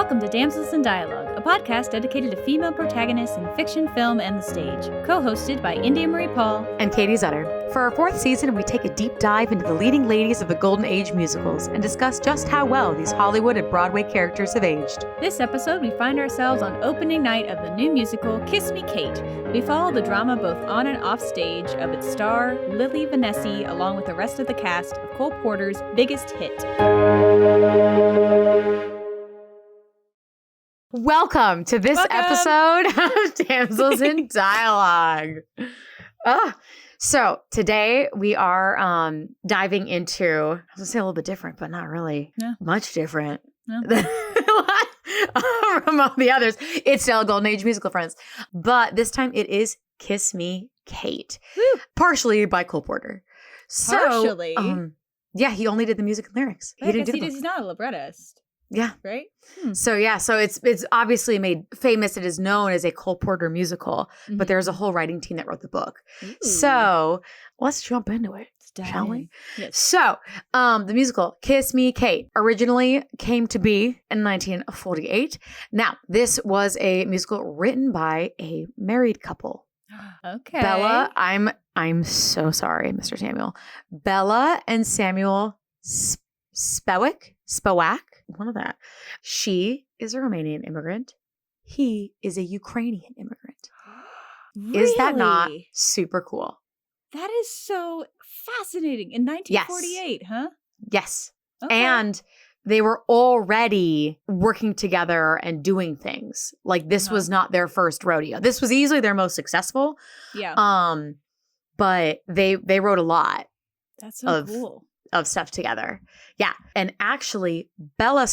Welcome to Damsels in Dialogue, a podcast dedicated to female protagonists in fiction, film, and the stage. Co-hosted by India Marie Paul and Katie Zutter. For our fourth season, we take a deep dive into the leading ladies of the Golden Age musicals and discuss just how well these Hollywood and Broadway characters have aged. This episode, we find ourselves on opening night of the new musical, Kiss Me, Kate. We follow the drama both on and off stage of its star, Lilli Vanessi, along with the rest of the cast of Cole Porter's biggest hit. Welcome to this episode of Damsels in Dialogue. So today we are diving into, I was going to say a little bit different, but not really much different from all the others. It's still Golden Age musical, friends. But this time it is Kiss Me, Kate. Woo. Partially by Cole Porter. Partially? Yeah, he only did the music and lyrics. He didn't do the book. He's not a librettist. Yeah. Right? So it's obviously made famous. It is known as a Cole Porter musical, but there's a whole writing team that wrote the book. Ooh. So let's jump into it, shall we? Yes. So the musical Kiss Me, Kate originally came to be in 1948. Now, this was a musical written by a married couple. Okay. Bella, I'm so sorry, Mr. Samuel. Bella and Samuel Spewak, one of that. She is a Romanian immigrant. He is a Ukrainian immigrant. Really? Is that not super cool? That is so fascinating. In 1948, huh? Yes. Okay. And they were already working together and doing things. Like this was not their first rodeo. This was easily their most successful. Yeah. But they wrote a lot. That's so cool. Of stuff together. Yeah. And actually, Bella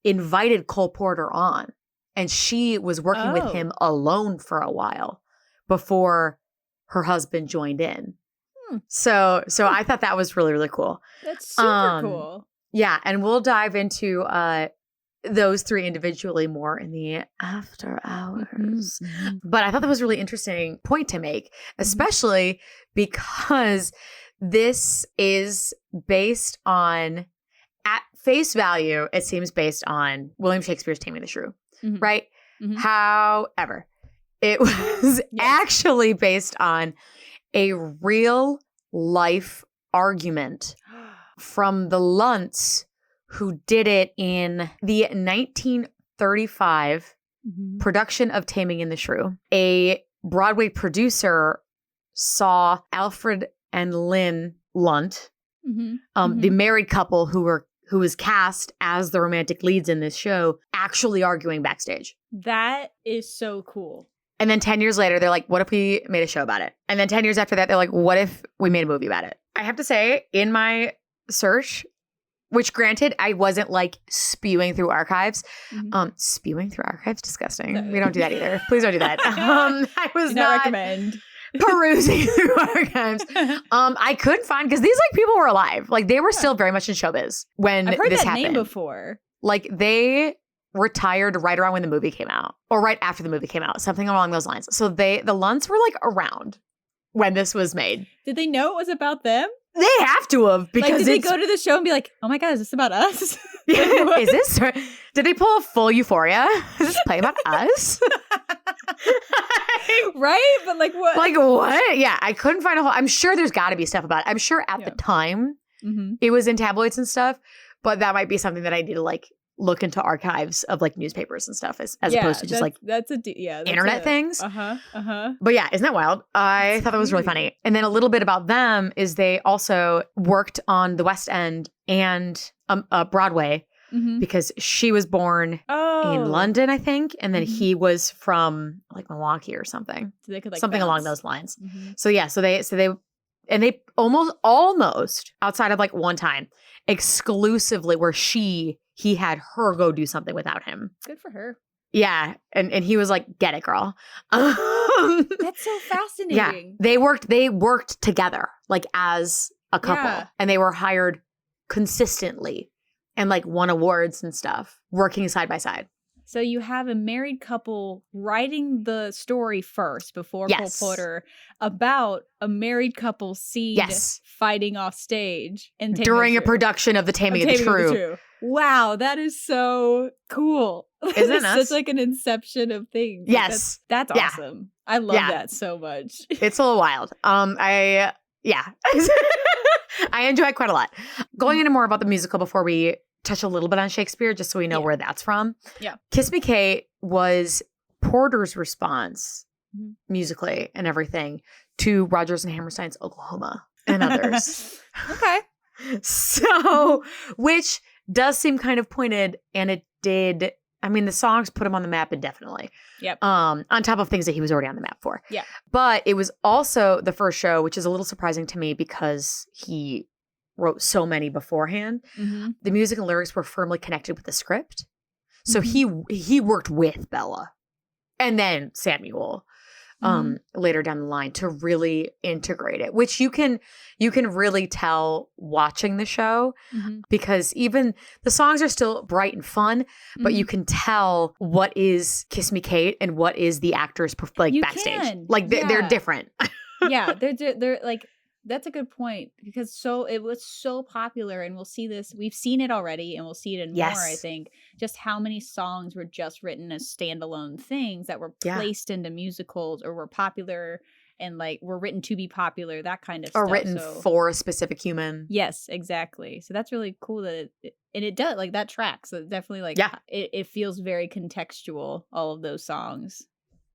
invited Cole Porter on, and she was working with him alone for a while before her husband joined in. So I thought that was really, really cool. That's super cool. Yeah. And we'll dive into those three individually more in the after hours. But I thought that was a really interesting point to make, especially because this is based on, at face value, it seems based on William Shakespeare's Taming the Shrew, right? However, it was actually based on a real life argument from the Lunts who did it in the 1935 production of Taming in the Shrew. A Broadway producer saw Alfred and Lynn Lunt, the married couple who was cast as the romantic leads in this show, actually arguing backstage. That is so cool. And then 10 years later, they're like, what if we made a show about it? And then 10 years after that, they're like, what if we made a movie about it? I have to say, in my search, which granted, I wasn't like spewing through archives. Spewing through archives? Disgusting. We don't do that either. Please don't do that. I was not recommend perusing through archives. I couldn't find, because these like people were alive. Like they were still very much in showbiz when I've heard this that happened. Name before. Like they retired right around when the movie came out, or right after the movie came out, something along those lines. So the Lunts were like around when this was made. Did they know it was about them? They have to have, because like, did they go to the show and be like, oh my God, is this about us? Is this? Did they pull a full Euphoria? Is this play about us? Right? But like what? Like what? Yeah, I couldn't find a whole. I'm sure there's got to be stuff about it. I'm sure at the time it was in tabloids and stuff, but that might be something that I need to like look into archives of like newspapers and stuff as opposed to just like internet things. But yeah, isn't that wild? I thought that was really funny. And then a little bit about them is they also worked on the West End and Broadway because she was born in London, I think, and then he was from like Milwaukee or something. So they could like something along those lines. So yeah, so they almost outside of like one time exclusively where he had her go do something without him. Good for her. Yeah. And he was like, get it, girl. That's so fascinating. Yeah. They worked together like as a couple and they were hired consistently and like won awards and stuff working side by side. So you have a married couple writing the story first before Cole Porter about a married couple scene fighting off stage and during a production of the Taming of the Shrew. Wow, that is so cool. Isn't it nuts? Such like an inception of things. Yes. That's Yeah. awesome. I love that so much. It's a little wild. I enjoy it quite a lot. Going into more about the musical before we touch a little bit on Shakespeare, just so we know where that's from. Yeah. Kiss Me Kate was Porter's response musically and everything to Rodgers and Hammerstein's Oklahoma and others. Okay. So, which does seem kind of pointed, and it did. I mean, the songs put him on the map indefinitely. Yep. On top of things that he was already on the map for. Yeah. But it was also the first show, which is a little surprising to me because he wrote so many beforehand. Mm-hmm. The music and lyrics were firmly connected with the script. So he worked with Bella and then Samuel later down the line to really integrate it, which you can really tell watching the show because even the songs are still bright and fun, but you can tell what is Kiss Me Kate and what is the actors backstage. Like they're different. Yeah, they're like, that's a good point because it was so popular, and we'll see this. We've seen it already, and we'll see it in more. I think just how many songs were just written as standalone things that were placed into musicals or were popular and like were written to be popular, that kind of stuff. Or written for a specific human. Yes, exactly. So that's really cool that it does like that tracks. So definitely like it feels very contextual. All of those songs.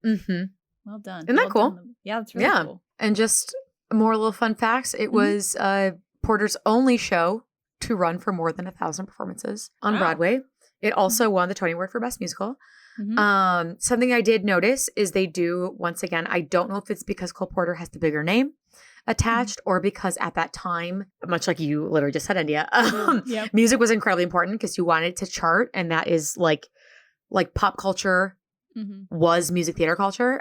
Mm-hmm. Well done. Isn't that cool? Yeah, that's really cool. And just more little fun facts. It was Porter's only show to run for more than 1,000 performances on Broadway. It also won the Tony Award for Best Musical. Something I did notice is they do, once again, I don't know if it's because Cole Porter has the bigger name attached or because at that time, much like you literally just said, India, music was incredibly important because you wanted to chart, and that is like pop culture was music theater culture.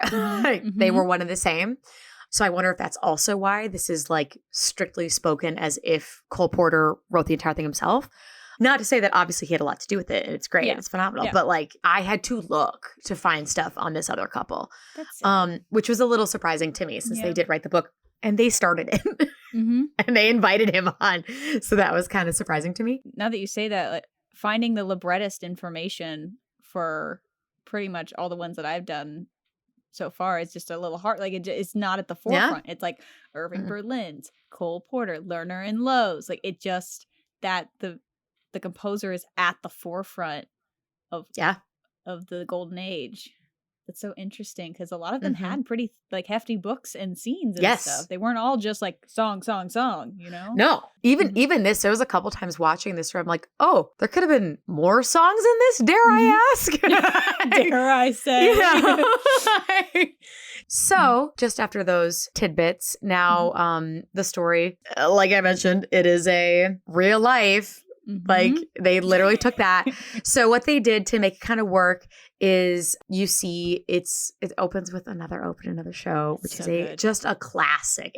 They were one and the same. So I wonder if that's also why this is like strictly spoken as if Cole Porter wrote the entire thing himself. Not to say that obviously he had a lot to do with it. And it's great. It's phenomenal. But like I had to look to find stuff on this other couple, which was a little surprising to me since they did write the book and they started it and they invited him on. So that was kind of surprising to me. Now that you say that, like, finding the librettist information for pretty much all the ones that I've done so far is just a little hard. Like it's not at the forefront. It's like Irving Berlin's, Cole Porter, Lerner and Lowe's. Like it just that the composer is at the forefront of the golden age. That's so interesting because a lot of them had pretty like hefty books and scenes and stuff. They weren't all just like song, you know? No. Even this, there was a couple times watching this where I'm like, oh, there could have been more songs in this, dare I ask? Dare I say. Yeah. So just after those tidbits, now the story, like I mentioned, it is a real life. Like they literally took that. So what they did to make it kind of work is you see it opens with another show, which is just a classic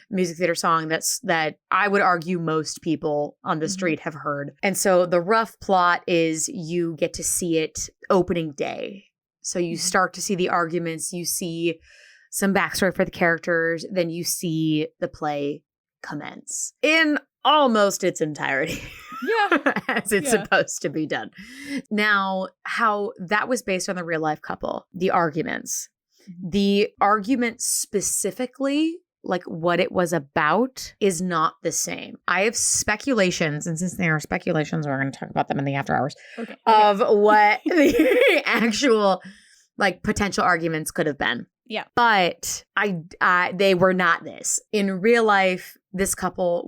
music theater song that I would argue most people on the street have heard. And so the rough plot is you get to see it opening day. So you start to see the arguments, you see some backstory for the characters, then you see the play commence in almost its entirety. As it's supposed to be done. Now, how that was based on the real life couple, the arguments specifically, like what it was about, is not the same. I have speculations, and since they are speculations, we're going to talk about them in the after hours of what the actual like potential arguments could have been. Yeah. But they were not this. In real life, this couple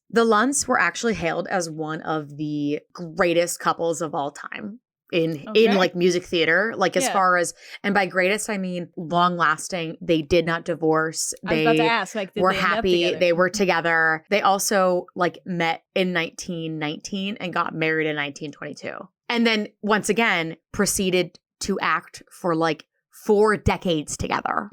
the Lunts were actually hailed as one of the greatest couples of all time in like music theater. Like as far as, and by greatest, I mean long lasting. They did not divorce. I was about to ask, like, were happy. They were together. They also like met in 1919 and got married in 1922. And then once again proceeded to act for like 4 decades together.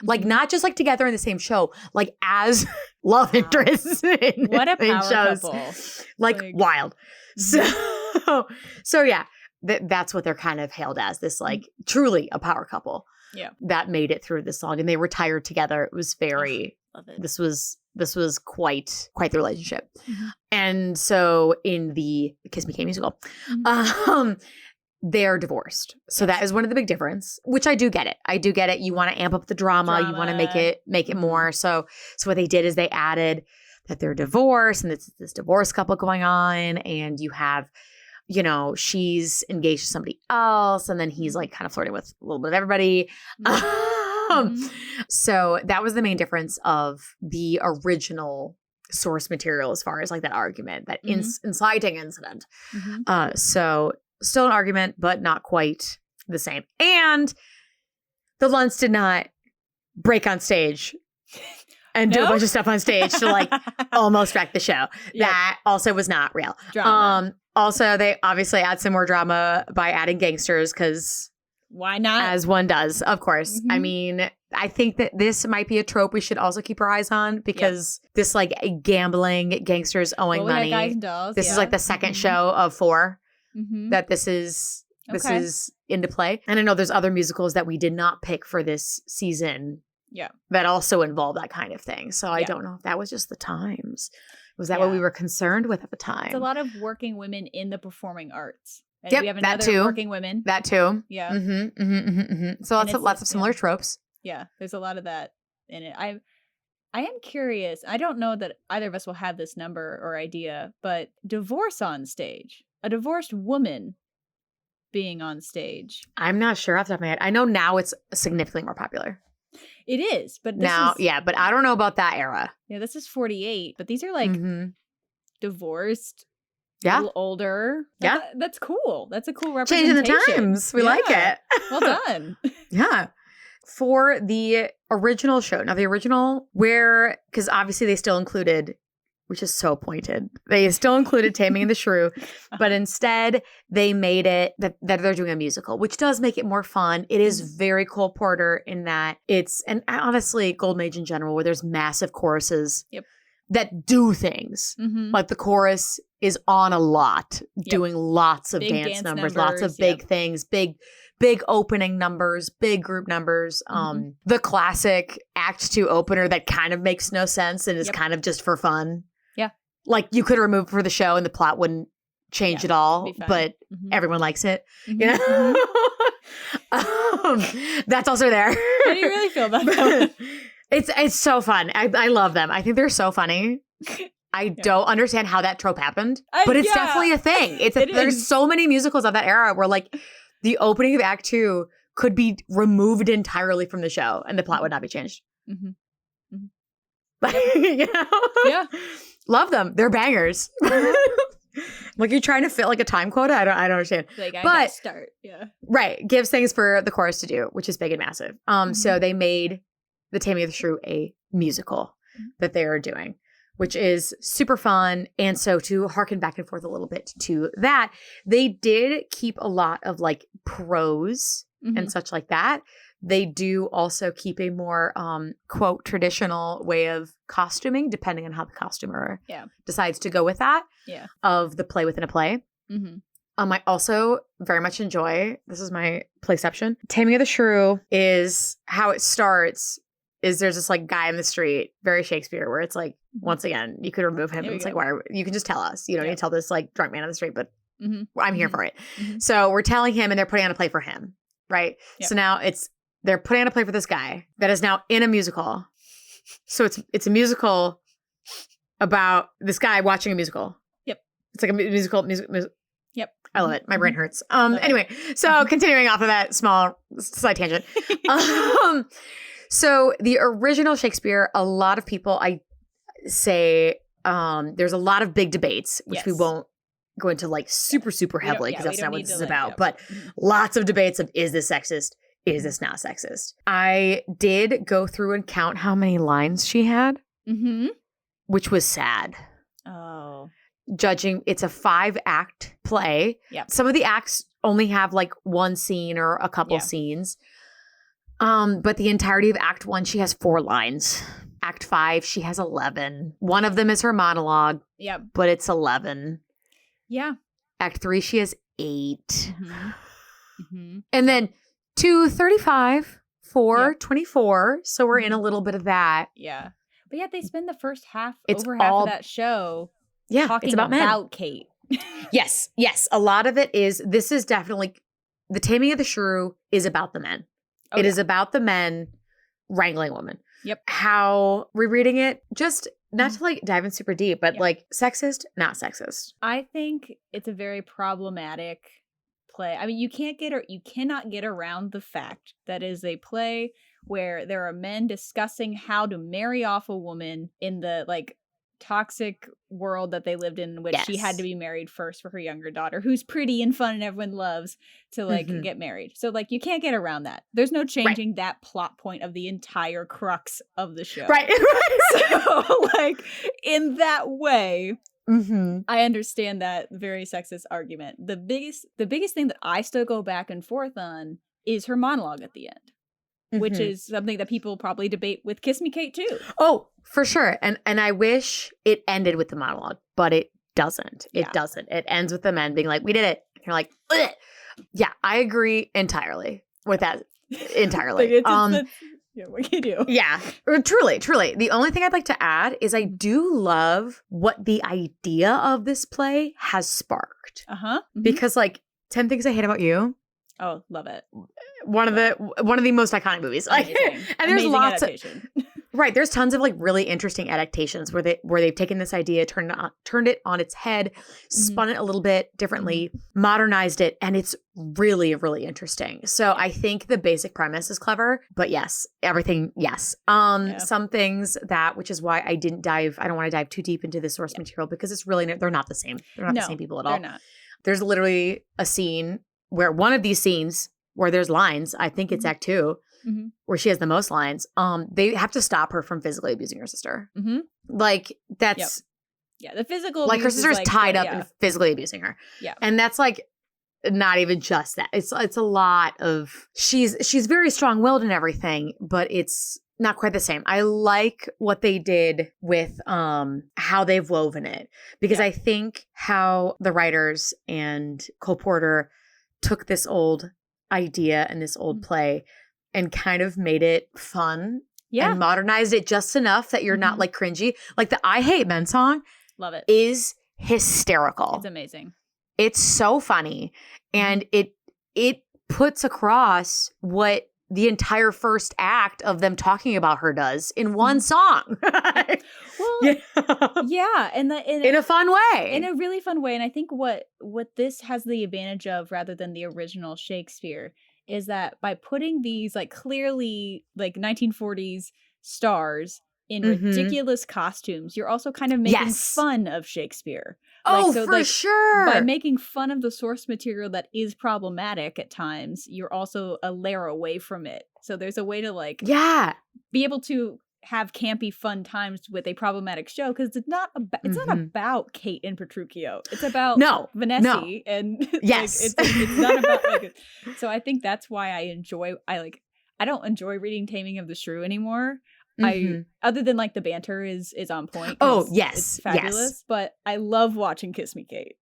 Like not just like together in the same show, like as love interests in, what a power shows. Couple. Like wild. So yeah, that's what they're kind of hailed as, this like truly a power couple. Yeah. That made it through this song, and they retired together. It was very, love it. This was this was quite the relationship. And so in the Kiss Me Kate musical, they're divorced. So that is one of the big difference, which I do get it. You want to amp up the drama. You want to make it more. So what they did is they added that they're divorced and it's this divorce couple going on, and you have, she's engaged to somebody else, and then he's like kind of flirting with a little bit of everybody. So that was the main difference of the original source material as far as like that argument, that inciting incident. So still an argument, but not quite the same. And the Lunts did not break on stage and do a bunch of stuff on stage to like almost wreck the show. Yep. That also was not real. Drama. Also, they obviously add some more drama by adding gangsters because why not? As one does, of course. I mean, I think that this might be a trope we should also keep our eyes on because this like gambling, gangsters owing money. Guys and dolls, this is like the second show of 4 that this is into play. And I know there's other musicals that we did not pick for this season. Yeah. That also involve that kind of thing. So I don't know if that was just the times. Was that what we were concerned with at the time? It's a lot of working women in the performing arts. And we have another working women. That too. Yeah. So lots of similar tropes. Yeah. There's a lot of that in it. I am curious. I don't know that either of us will have this number or idea, but divorce on stage. A divorced woman being on stage. I'm not sure off the top of my head. I know now it's significantly more popular. It is, but but I don't know about that era. Yeah, this is 48, but these are like divorced, a little older. That's cool. That's a cool representation. Changing the times. We like it. Well done. Yeah. For the original show, now the original because obviously they still included, which is so pointed, they still included Taming of the Shrew, but instead they made it that they're doing a musical, which does make it more fun. It is very Cole Porter in that and honestly, Golden Age in general, where there's massive choruses that do things. Like the chorus is on a lot, doing lots of dance numbers, lots of big things, big opening numbers, big group numbers. The classic Act 2 opener that kind of makes no sense and is kind of just for fun. Like you could remove for the show and the plot wouldn't change at all, but everyone likes it. You know? That's also there. How do you really feel about that? It's so fun. I love them. I think they're so funny. I don't understand how that trope happened, but it's definitely a thing. There's so many musicals of that era where like the opening of Act 2 could be removed entirely from the show and the plot would not be changed. Yeah. Love them. They're bangers. Like you're trying to fit like a time quota. I don't understand. Like I gotta start. Yeah. Right. Gives things for the chorus to do, which is big and massive. So they made The Taming of the Shrew a musical that they are doing, which is super fun. And so to harken back and forth a little bit to that, they did keep a lot of like prose and such like that. They do also keep a more, quote, traditional way of costuming, depending on how the costumer decides to go with that, of the play within a play. I also very much enjoy, this is my playception, Taming of the Shrew is how it starts is there's this like guy in the street, very Shakespeare, where it's like, once again, you could remove him and it's like, why you can just tell us. You don't need to tell this like drunk man on the street, but I'm here for it. So we're telling him and they're putting on a play for him, right? So now they're putting on a play for this guy that is now in a musical. So it's a musical about this guy watching a musical. It's like a musical. I love it. My brain hurts. Anyway, so continuing off of that small side tangent. So the original Shakespeare, a lot of people, I say, there's a lot of big debates, which we won't go into like super heavily because that's not what this is about. But lots of debates of, is this sexist? Is this not sexist? I did go through and count how many lines she had, which was sad. Oh. Judging, it's a 5-act play. Some of the acts only have like one scene or a couple scenes. But the entirety of Act 1, she has 4 lines. Act 5, she has 11. One of them is her monologue. But it's 11. Act 3, she has 8. And then 2, 35, 4, 24. So we're in a little bit of that. But yet they spend the first half, It's over half all- of that show It's talking about men. about Kate. Yes. A lot of it is, this is definitely, The Taming of the Shrew is about the men. Oh, It yeah. is about the men wrangling women. Yep. How rereading it, just not to like dive in super deep, but Yeah. like sexist, not sexist. I think it's a very problematic play. I mean, you cannot get around the fact that is a play where there are men discussing how to marry off a woman in the like toxic world that they lived in which she had to be married first for her younger daughter, who's pretty and fun and everyone loves to like get married. So like you can't get around that. There's no changing that plot point of the entire crux of the show. Right. So like in that way, Mm-hmm. I understand that very sexist argument. The biggest thing that I still go back and forth on is her monologue at the end, which is something that people probably debate with Kiss Me Kate too. Oh, for sure. And I wish it ended with the monologue, but it doesn't. It Yeah. doesn't. It ends with the men being like, "We did it." And you're like, "Ugh." Yeah, I agree entirely with that. Entirely. Yeah, what can you do? Yeah, truly. The only thing I'd like to add is I do love what the idea of this play has sparked. Because like 10 Things I Hate About You. Oh, love it. One of the most iconic movies. Like, and there's Amazing lots adaptation. Right. There's tons of like really interesting adaptations where they've taken this idea, turned it on its head, spun it a little bit differently, modernized it, and it's really, really interesting. So I think the basic premise is clever, but yes, everything, yes. Some things which is why I don't want to dive too deep into the source material because it's really, they're not the same. They're not the same people at all. They're not. There's literally a scene where one of these scenes where there's lines, I think it's Act 2, where she has the most lines, they have to stop her from physically abusing her sister. Like that's the physical like her abuse is sister's like, tied up and physically abusing her. Yeah. And that's like not even just that. It's a lot of she's very strong-willed and everything, but it's not quite the same. I like what they did with how they've woven it because I think how the writers and Cole Porter took this old idea and this old play and kind of made it fun and modernized it just enough that you're not like cringy. Like the I Hate Men song. Love it. Is hysterical. It's amazing. It's so funny. And it puts across what the entire first act of them talking about her does in one song. Well, yeah, and in a fun way. In a really fun way. And I think what this has the advantage of rather than the original Shakespeare is that by putting these like clearly like 1940s stars in ridiculous costumes, you're also kind of making fun of Shakespeare. For sure. By making fun of the source material that is problematic at times, you're also a layer away from it. So there's a way to like be able to have campy fun times with a problematic show because it's not about Kate and Petruchio. It's about Vanessi and yes, it's not about like. So I think that's why I don't enjoy reading Taming of the Shrew anymore. Other than like the banter is on point. Oh yes, it's fabulous. But I love watching Kiss Me Kate.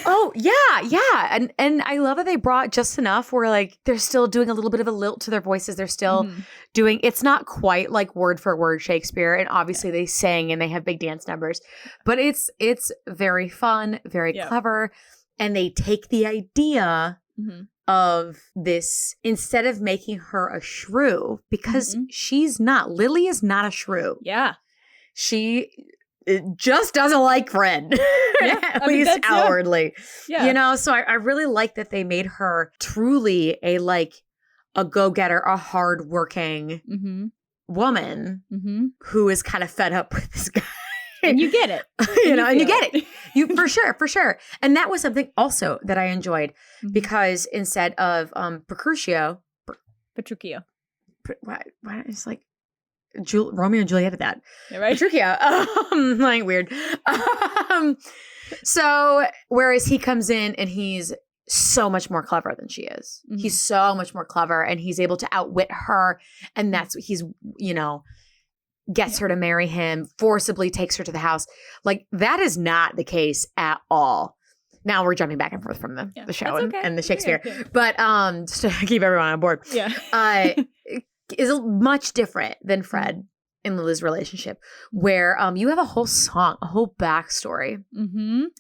Oh yeah, and I love that they brought just enough where like they're still doing a little bit of a lilt to their voices. They're still doing. It's not quite like word for word Shakespeare, and obviously they sing and they have big dance numbers, but it's very fun, very clever, and they take the idea of this instead of making her a shrew because she's not. Lilli is not a shrew. Yeah, she just doesn't like Fred, at least outwardly. Yeah. You know, so I really like that they made her truly a go-getter, a hardworking woman who is kind of fed up with this guy. And you get it. And you get it. You for sure. And that was something also that I enjoyed because instead of Petruchio. Why it's like Romeo and Juliet at that. Yeah, right? Petruchio. Like weird. So whereas he comes in and he's so much more clever than she is. He's so much more clever and he's able to outwit her. And that's what he's, gets her to marry him, forcibly takes her to the house. Like that is not the case at all. Now we're jumping back and forth from the show and the Shakespeare. Yeah. But just to keep everyone on board. Yeah. Is much different than Fred in Lilli's relationship, where you have a whole song, a whole backstory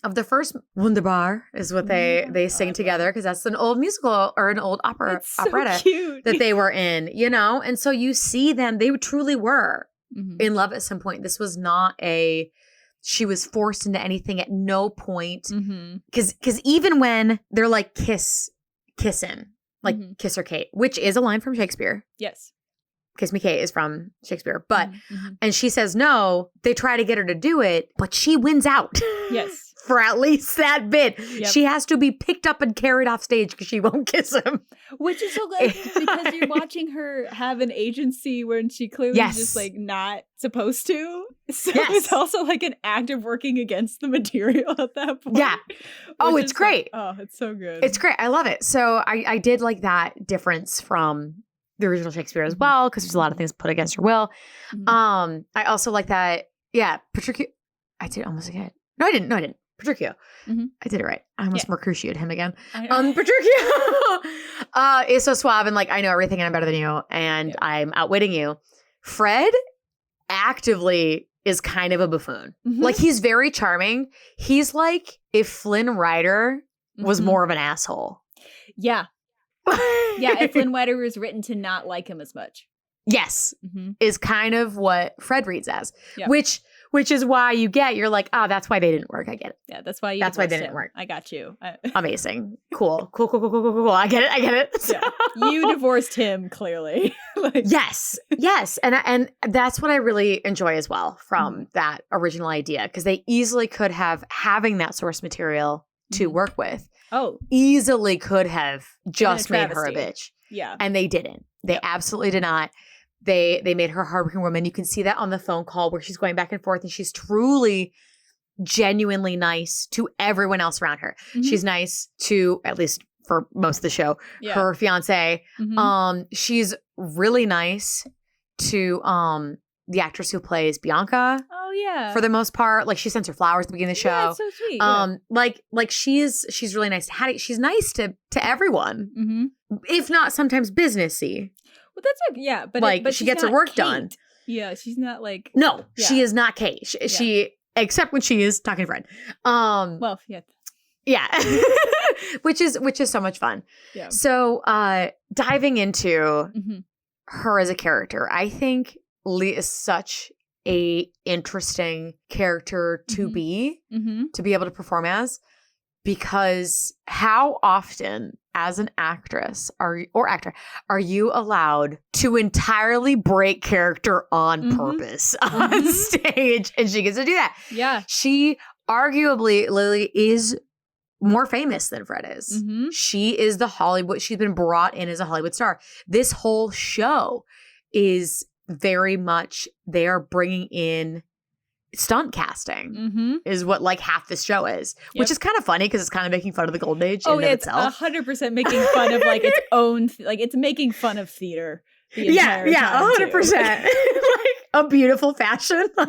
of the first wundebar is what they sing together, because that's an old musical or an old operetta cute. that they were in, and so you see them, they truly were in love at some point. This was not she was forced into anything at no point, because even when they're like kissing, like kiss her Kate, which is a line from Shakespeare. Yes. Kiss Me Kate is from Shakespeare. But, and she says no, they try to get her to do it, but she wins out. Yes. For at least that bit. Yep. She has to be picked up and carried off stage because she won't kiss him. Which is so good because you're watching her have an agency when she clearly is just like not supposed to. So it's also like an act of working against the material at that point. Yeah. Oh, it's great. It's so good. It's great. I love it. So I did like that difference from the original Shakespeare as well, because there's a lot of things put against her will. I also like that. Yeah. Patricio. I did almost again. No, I didn't. Patricio. I did it right. I almost Mercutio'd him again. Patricio is so suave and like, I know everything and I'm better than you and I'm outwitting you. Fred actively is kind of a buffoon. Like, he's very charming. He's like if Flynn Rider was more of an asshole. Yeah. Yeah, if Flynn Rider was written to not like him as much. Yes, is kind of what Fred reads as, which is why you're like, oh, that's why they didn't work. I get it. Yeah, that's why they didn't work. I got you. Amazing. Cool. I get it. Yeah. You divorced him, clearly. Yes. And that's what I really enjoy as well from that original idea, because they easily could have, having that source material to work with, easily could have just made her a bitch. Yeah. And they didn't. They absolutely did not. They made her a hardworking woman. You can see that on the phone call where she's going back and forth, and she's truly, genuinely nice to everyone else around her. She's nice to, at least for most of the show, her fiance. She's really nice to the actress who plays Bianca. Oh yeah. For the most part, like she sends her flowers at the beginning of the show. Yeah, it's so sweet. Like she's really nice to Hattie. She's nice to everyone, if not sometimes businessy. Well, that's like, but like she gets her work done. Yeah, she's not like she is not Kate. She except when she is talking to Fred. Well, yeah, which is so much fun. Yeah. So diving into her as a character, I think Lee is such a interesting character to be able to perform as, because how often as an actress are you allowed to entirely break character on purpose on stage? And she gets to do that. Yeah. She arguably, Lilli, is more famous than Fred is. She is she's been brought in as a Hollywood star. This whole show is very much, they are bringing in stunt casting is what like half this show is, which is kind of funny because it's kind of making fun of the golden age. Oh, it's 100% making fun of like its own, like it's making fun of theater. The entire time 100%. Like a beautiful fashion. Like,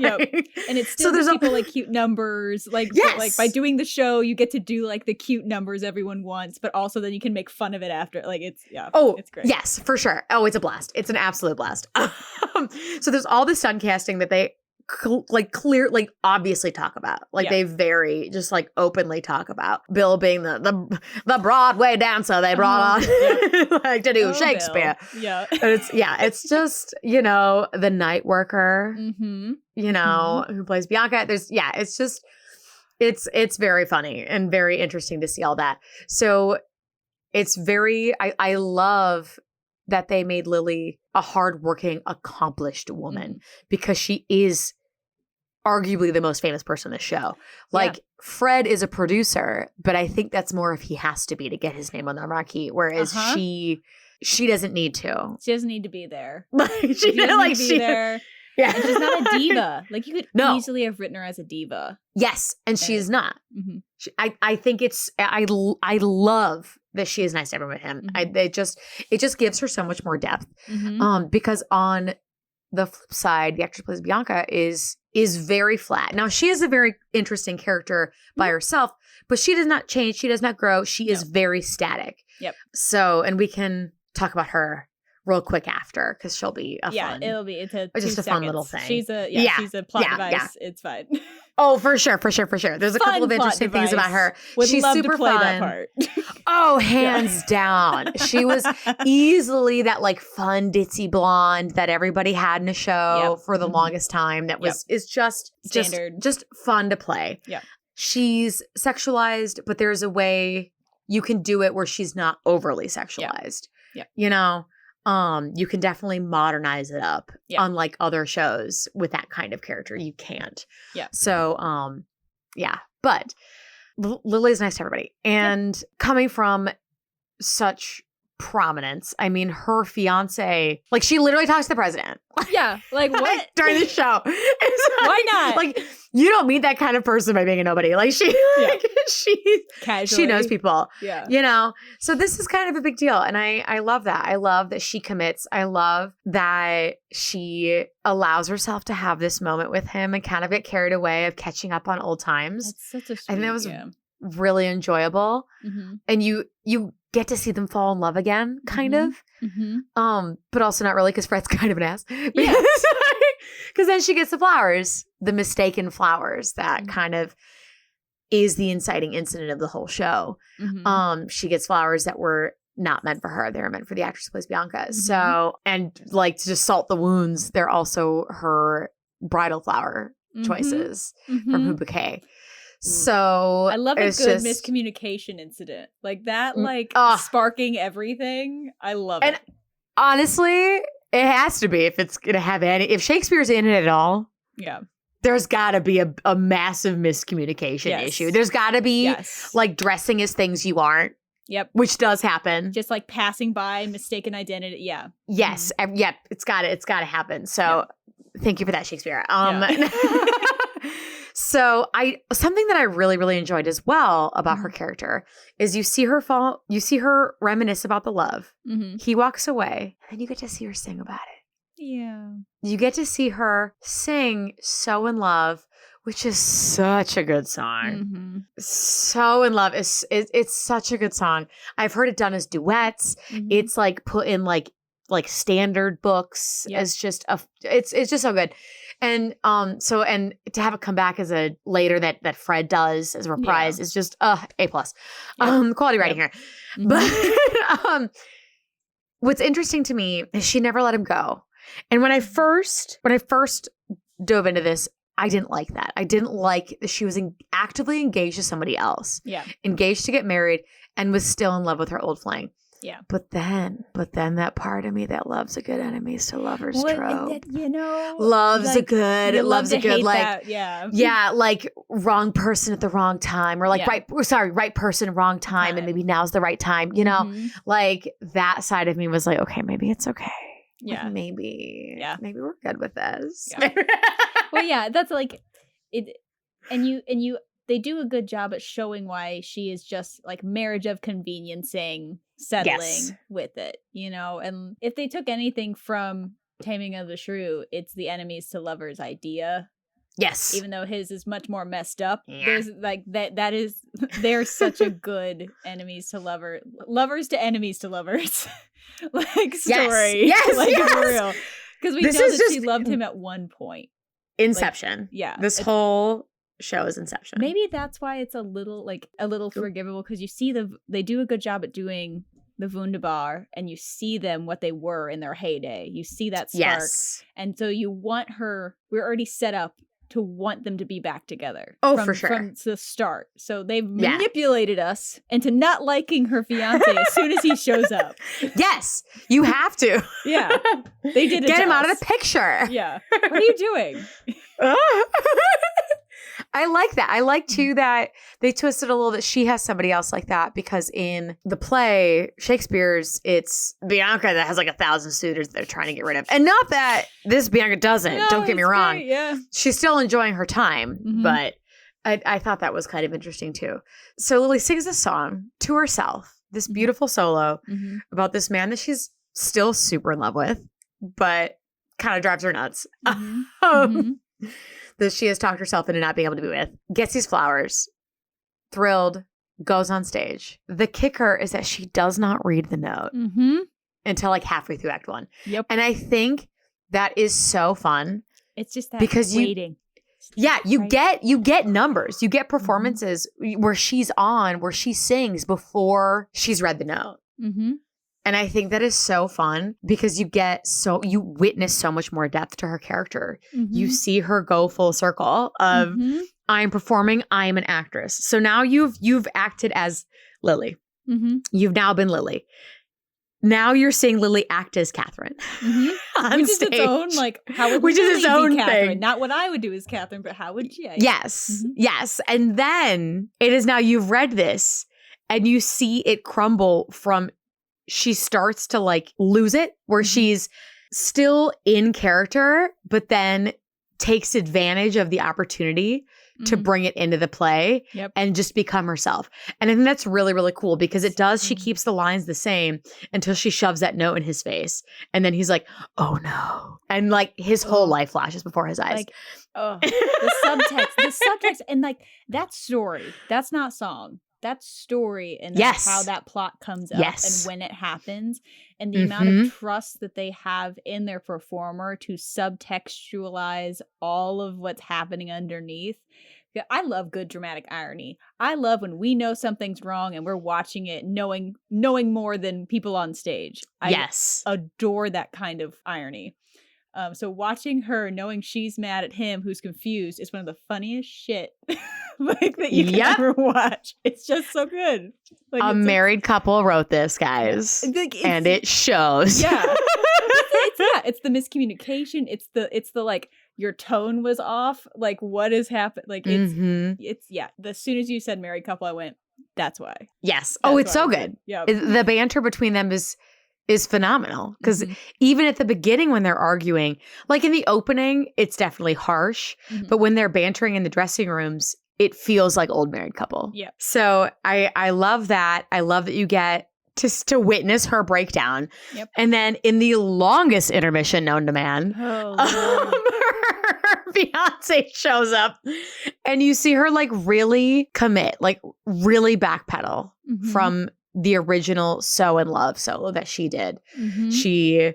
and it's still gives people like cute numbers. Like, like by doing the show, you get to do like the cute numbers everyone wants, but also then you can make fun of it after. Like it's it's great. Yes, for sure. Oh, it's a blast. It's an absolute blast. So there's all this stunt casting that they obviously talk about, like they very just like openly talk about. Bill being the Broadway dancer they brought on like to do Shakespeare. Bill. Yeah. And it's just, the night worker, who plays Bianca. It's very funny and very interesting to see all that. So it's I love that they made Lilli a hardworking, accomplished woman, because she is arguably the most famous person in the show. Like Fred is a producer, but I think that's more if he has to be to get his name on the marquee, whereas she doesn't need to. She doesn't need to be there. She doesn't need to be there. Yeah. And she's not a diva. Like you could easily have written her as a diva. Yes, and she is not. I think I love that she is nice to everyone with him. It just gives her so much more depth. Because on the flip side, the actress who plays Bianca is very flat. Now she is a very interesting character by herself, but she does not change. She does not grow. She is very static. Yep. So, and we can talk about her real quick after because she'll be a fun. It's a just 2 a fun seconds. little thing. She's a plot device. Yeah. It's fine. Oh, for sure. There's a couple of interesting things about her. She's love super to play fun. that part. Oh, hands down. She was easily that like fun ditzy blonde that everybody had in a show for the longest time. That is just standard, just fun to play. Yeah. She's sexualized, but there's a way you can do it where she's not overly sexualized. Yeah. You know, you can definitely modernize it up. Yeah. Unlike other shows with that kind of character, you can't. Yeah. So, yeah. But Lilli's nice to everybody. And coming from such prominence, I mean, her fiance, like she literally talks to the president. Yeah. Like what? During the show. Why not? Like you don't meet that kind of person by being a nobody. Like she knows people. Yeah. You know? So this is kind of a big deal. And I love that. I love that she commits. I love that she allows herself to have this moment with him and kind of get carried away of catching up on old times. It's such a sweet, I think that was really enjoyable. Mm-hmm. And you get to see them fall in love again, kind of. Mm-hmm. But also not really because Fred's kind of an ass. Yeah. Because then she gets the flowers, the mistaken flowers that kind of is the inciting incident of the whole show. Mm-hmm. She gets flowers that were not meant for her. They were meant for the actress who plays Bianca. So, and like to just salt the wounds, they're also her bridal flower choices from Who Bouquet. So I love a good miscommunication incident like that, like sparking everything. I love it. Honestly, it has to be if it's gonna have if Shakespeare's in it at all. Yeah, there's got to be a massive miscommunication issue. There's got to be like dressing as things you aren't. Yep, which does happen. Just like passing by, mistaken identity. Yeah. Yes. Yep. It's got to happen. So thank you for that, Shakespeare. So something that I really, really enjoyed as well about her character is you see her reminisce about the love. Mm-hmm. He walks away and then you get to see her sing about it. Yeah. You get to see her sing So in Love, which is such a good song. Mm-hmm. So in Love is such a good song. I've heard it done as duets. Mm-hmm. It's like put in like standard books. Yep. It's just it's just so good. And and to have it come back as a later that Fred does as a reprise is just A+. Quality writing here. Mm-hmm. But what's interesting to me is she never let him go. And when I first dove into this, I didn't like that. I didn't like that she was actively engaged to somebody else. Yeah. Engaged to get married and was still in love with her old fling. Yeah. But then that part of me that loves a good enemies to lovers trope. Loves like, a good, loves a good, like, that, yeah, like wrong person at the wrong time, or like right person, wrong time, and maybe now's the right time. You know, like that side of me was like, okay, maybe it's okay. Yeah, like, maybe we're good with this. Yeah. Well, yeah, that's like it, and you. They do a good job at showing why she is just like marriage of conveniencing, settling with it, you know? And if they took anything from Taming of the Shrew, it's the enemies to lovers idea. Yes. Even though his is much more messed up. Yeah. There's like that is there's such a good enemies to lovers to enemies to lovers like story. Yes. Like for real. Because we know that she loved him at one point. Inception. Like, this whole show is Inception. Maybe that's why it's a little forgivable, because you see they do a good job at doing the wundebar, and you see them what they were in their heyday. You see that spark, and so you want her. We're already set up to want them to be back together. For sure, from the start. So they've manipulated us into not liking her fiance as soon as he shows up. Yes, you have to. Yeah, they did it. Get him out of the picture. Yeah, what are you doing? I like that. I like too that they twisted a little that she has somebody else like that, because in the play, Shakespeare's, it's Bianca that has like 1,000 suitors they're trying to get rid of. And not that this Bianca doesn't. No, don't get me wrong. Great, yeah. She's still enjoying her time, but I thought that was kind of interesting too. So Lilli sings this song to herself, this beautiful solo about this man that she's still super in love with, but kind of drives her nuts. That she has talked herself into not being able to be with, gets these flowers, thrilled, goes on stage. The kicker is that she does not read the note. until like halfway through Act 1. Yep. And I think that is so fun. It's just that because waiting. You get numbers. You get performances where she sings before she's read the note. Mm-hmm. And I think that is so fun because you witness so much more depth to her character. Mm-hmm. You see her go full circle of I'm performing, I'm an actress. So now you've acted as Lilli. Mm-hmm. You've now been Lilli. Now you're seeing Lilli act as Catherine on Which stage. is its own, like, how would Which Lilli is its own be Catherine? thing. Not what I would do as Catherine, but how would she? Yes. Yes. And then it is now you've read this and you see it crumble from she starts to like lose it where she's still in character, but then takes advantage of the opportunity to bring it into the play and just become herself. And I think that's really, really cool because she keeps the lines the same until she shoves that note in his face. And then he's like, oh no. And like his whole life flashes before his eyes. Like, the subtext and like that story, that's not song. That's story and that's how that plot comes up and when it happens and the amount of trust that they have in their performer to subtextualize all of what's happening underneath. I love good dramatic irony. I love when we know something's wrong and we're watching it knowing more than people on stage. I adore that kind of irony. So watching her, knowing she's mad at him, who's confused, is one of the funniest shit like that you can ever watch. It's just so good. Like, a married couple wrote this, guys, and it shows. Yeah, it's the miscommunication. It's the like your tone was off. Like what has happened? Like it's as soon as you said married couple, I went, that's why. Yes. It's so good. Yeah. The banter between them is phenomenal because even at the beginning when they're arguing, like in the opening, it's definitely harsh, but when they're bantering in the dressing rooms, it feels like old married couple. Yeah. So I love that. I love that you get to witness her breakdown. Yep. And then in the longest intermission known to man, her fiance shows up and you see her like really commit, like really backpedal from the original So in Love solo that she did. She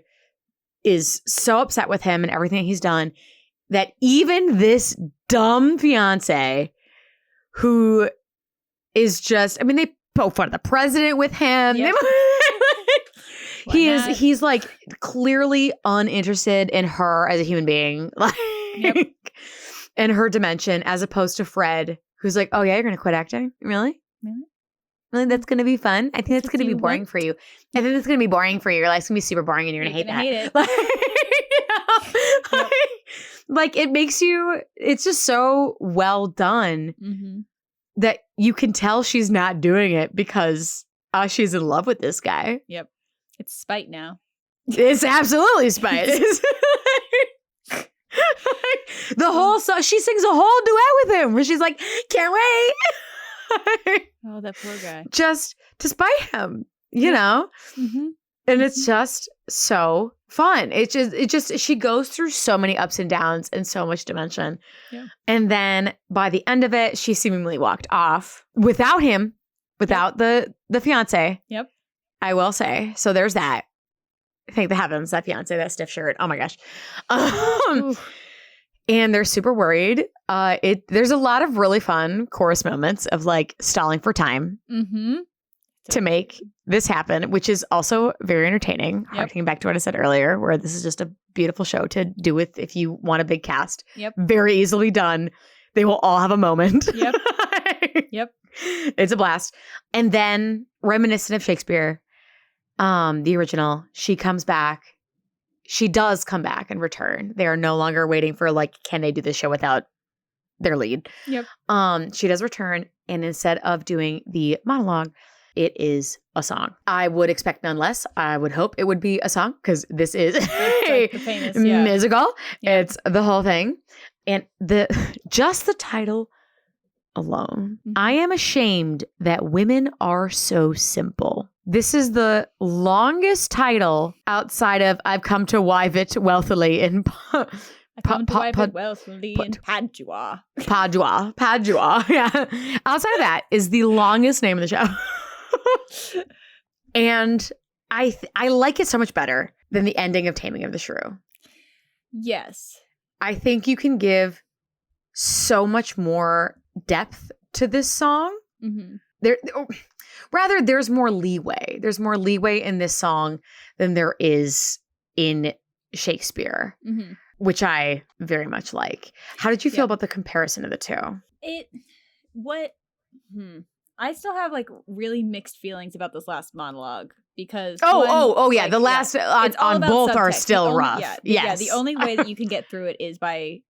is so upset with him and everything he's done that even this dumb fiance who is just, I mean, they poke fun of the president with him. Yep. He's like clearly uninterested in her as a human being, like in her dimension, as opposed to Fred, who's like, oh yeah, you're going to quit acting? Really? Really? That's going to be fun? I think that's going to be boring for you. I think that's going to be boring for you. Your life's going to be super boring and you're going to hate that. Hate it. Like it makes you, it's just so well done that you can tell she's not doing it because she's in love with this guy. Yep. It's spite now. It's absolutely spite. The whole song, she sings a whole duet with him where she's like, can't wait. Oh, that poor guy. Just to spite him, you know? And it's just so fun. It just, she goes through so many ups and downs and so much dimension. Yeah. And then by the end of it, she seemingly walked off without him, without the fiance. Yep. I will say. So there's that. Thank the heavens, that fiance, that stiff shirt. Oh my gosh. And they're super worried. There's a lot of really fun chorus moments of like stalling for time to make this happen, which is also very entertaining. Harking back to what I said earlier, where this is just a beautiful show to do with if you want a big cast. Yep. Very easily done. They will all have a moment. Yep. Yep. It's a blast. And then reminiscent of Shakespeare, the original, she comes back. She does come back and return. They are no longer waiting for like, can they do this show without their lead? Yep. She does return, and instead of doing the monologue, it is a song. I would expect none less. I would hope it would be a song because this is a like the famous, musical. Yeah. It's the whole thing, and just the title alone. I am ashamed that women are so simple. This is the longest title outside of I've come to wive it wealthily in I come to wive it wealthily in Padua. Padua. Yeah. Outside of that is the longest name of the show. And I like it so much better than the ending of Taming of the Shrew. Yes. I think you can give so much more depth to this song. Mm-hmm. Rather, there's more leeway. There's more leeway in this song than there is in Shakespeare, which I very much like. How did you feel about the comparison of the two? I still have like really mixed feelings about this last monologue because yeah, the last on both are still rough. Yeah, the only way that you can get through it is by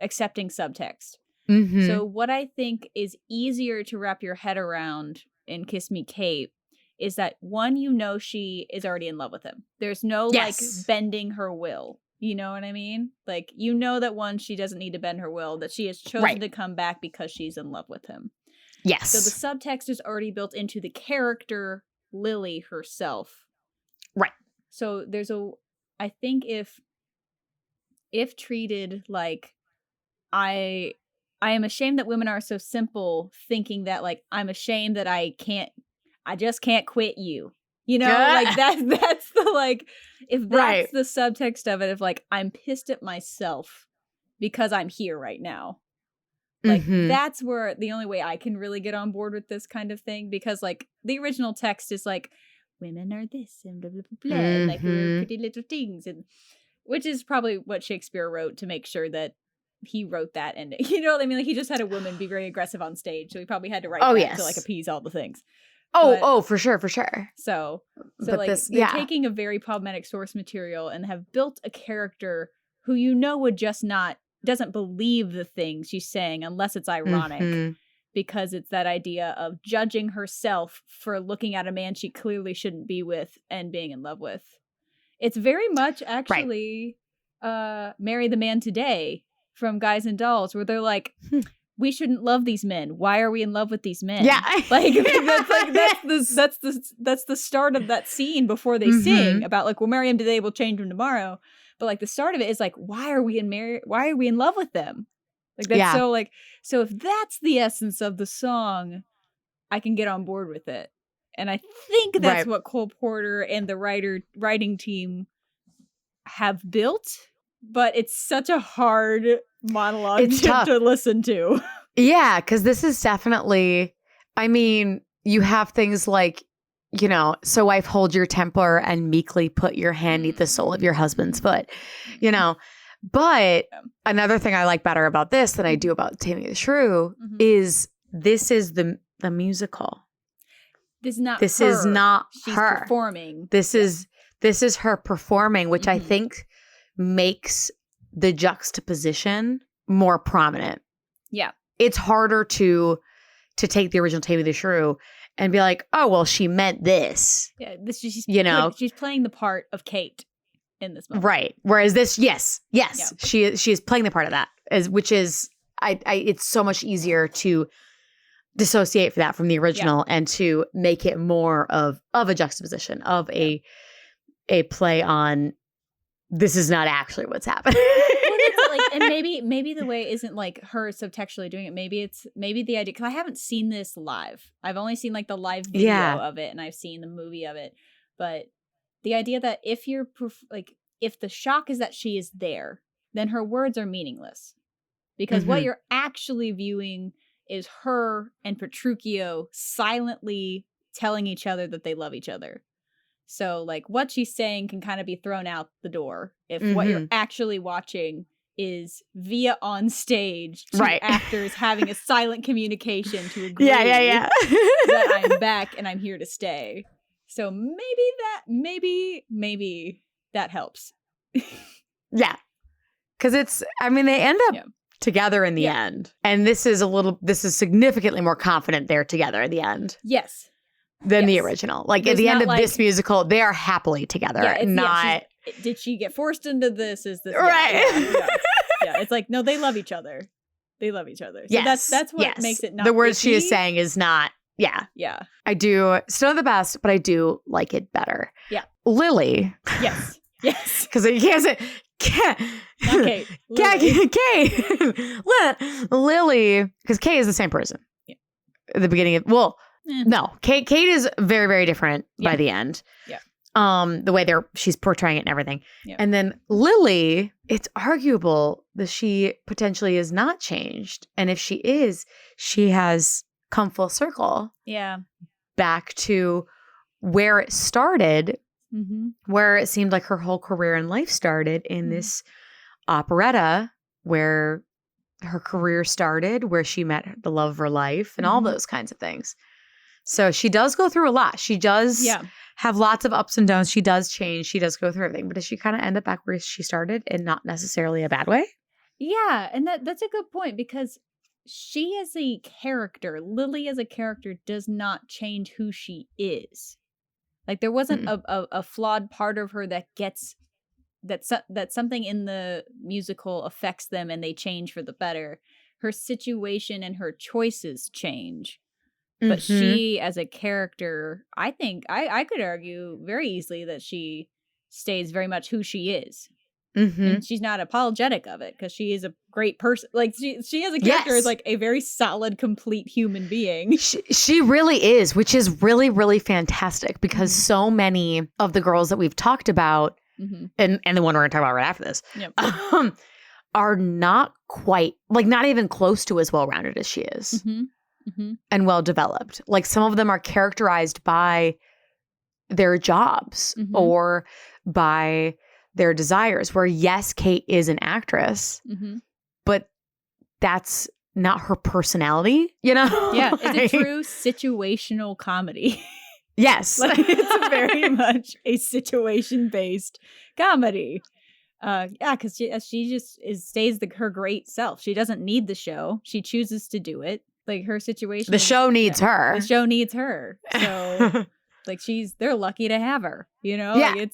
accepting subtext. So what I think is easier to wrap your head around in Kiss Me Kate is that one, she is already in love with him. There's no like bending her will. You know what I mean? Like, that one, she doesn't need to bend her will, that she has chosen to come back because she's in love with him. Yes. So the subtext is already built into the character Lilli herself. Right. So I think if treated like I am ashamed that women are so simple, thinking that like I'm ashamed that I just can't quit you. Like that's the like, if that's the subtext of it, if like I'm pissed at myself because I'm here right now. Like that's where the only way I can really get on board with this kind of thing, because like the original text is like, women are this and blah blah blah, blah and like we're pretty little things, and which is probably what Shakespeare wrote to make sure that he wrote that ending. You know what I mean? Like he just had a woman be very aggressive on stage, so he probably had to write that to like appease all the things. For sure. So like they're taking a very problematic source material and have built a character who would just doesn't believe the things she's saying unless it's ironic, because it's that idea of judging herself for looking at a man she clearly shouldn't be with and being in love with. It's very much actually Marry the Man Today from Guys and Dolls, where they're like, we shouldn't love these men. Why are we in love with these men? Yeah. Like that's the start of that scene before they sing about like, we'll marry him today, we'll change him tomorrow. But like the start of it is like, why are we in love with them? Like that's so if that's the essence of the song, I can get on board with it. And I think that's what Cole Porter and the writing team have built, but it's such a hard monologue to listen to. Yeah, because this is definitely, I mean, you have things like, so wife, hold your temper and meekly put your hand neath the sole of your husband's foot, But another thing I like better about this than I do about Taming of the Shrew is this is the musical. This is not She's her performing. This is her performing, which I think makes the juxtaposition more prominent. Yeah. It's harder to take the original Taming of the Shrew and be like, oh, well, she meant this. Yeah, she's playing the part of Kate in this moment. Right. Whereas this, yes, she is playing the part of that, which is, it's so much easier to dissociate that from the original and to make it more of a juxtaposition of a play on this is not actually what's happening. And maybe the way isn't like her subtextually doing it. Maybe the idea, because I haven't seen this live. I've only seen like the live video of it, and I've seen the movie of it. But the idea that if the shock is that she is there, then her words are meaningless, because what you're actually viewing is her and Petruchio silently telling each other that they love each other. So like what she's saying can kind of be thrown out the door if what you're actually watching is via on stage two actors having a silent communication to agree that I'm back and I'm here to stay. So maybe that helps. Yeah. Because they end up together in the end. And this is significantly more confident they're together at the end. Yes. Than the original. Like there's at the end of this musical, they are happily together. Did she get forced into this? Is this right? Yeah, it's like, no, they love each other. So that's what makes it not the words icky. she is saying is not. Yeah. I do still the best, but I do like it better. Yeah. Lilli. Yes. Because you can't say not Kate. Lilli, because Kate is the same person. Yeah. At the beginning of no, Kate is very, very different by the end. Yeah. The way she's portraying it and everything. Yep. And then Lilli, it's arguable that she potentially is not changed. And if she is, she has come full circle. Yeah. Back to where it started, where it seemed like her whole career in life started in this operetta where her career started, where she met the love of her life and all those kinds of things. So she does go through a lot. She does have lots of ups and downs. She does change. She does go through everything. But does she kind of end up back where she started and not necessarily a bad way? Yeah. And that's a good point because she as a character, Lilli as a character does not change who she is. Like there wasn't a flawed part of her that gets that something in the musical affects them and they change for the better. Her situation and her choices change. But she, as a character, I think I could argue very easily that she stays very much who she is. And she's not apologetic of it because she is a great person. Like she as a character is like a very solid, complete human being. She really is, which is really, really fantastic because so many of the girls that we've talked about, and the one we're going to talk about right after this, are not quite, like not even close to as well-rounded as she is. And well-developed. Like some of them are characterized by their jobs or by their desires, where yes, Kate is an actress, but that's not her personality, you know? Yeah, it's a true situational comedy. Yes. Like, it's very much a situation-based comedy. Because she just stays her great self. She doesn't need the show. She chooses to do it. Like her situation. The show needs her. The show needs her. So like they're lucky to have her, you know? Yeah. Like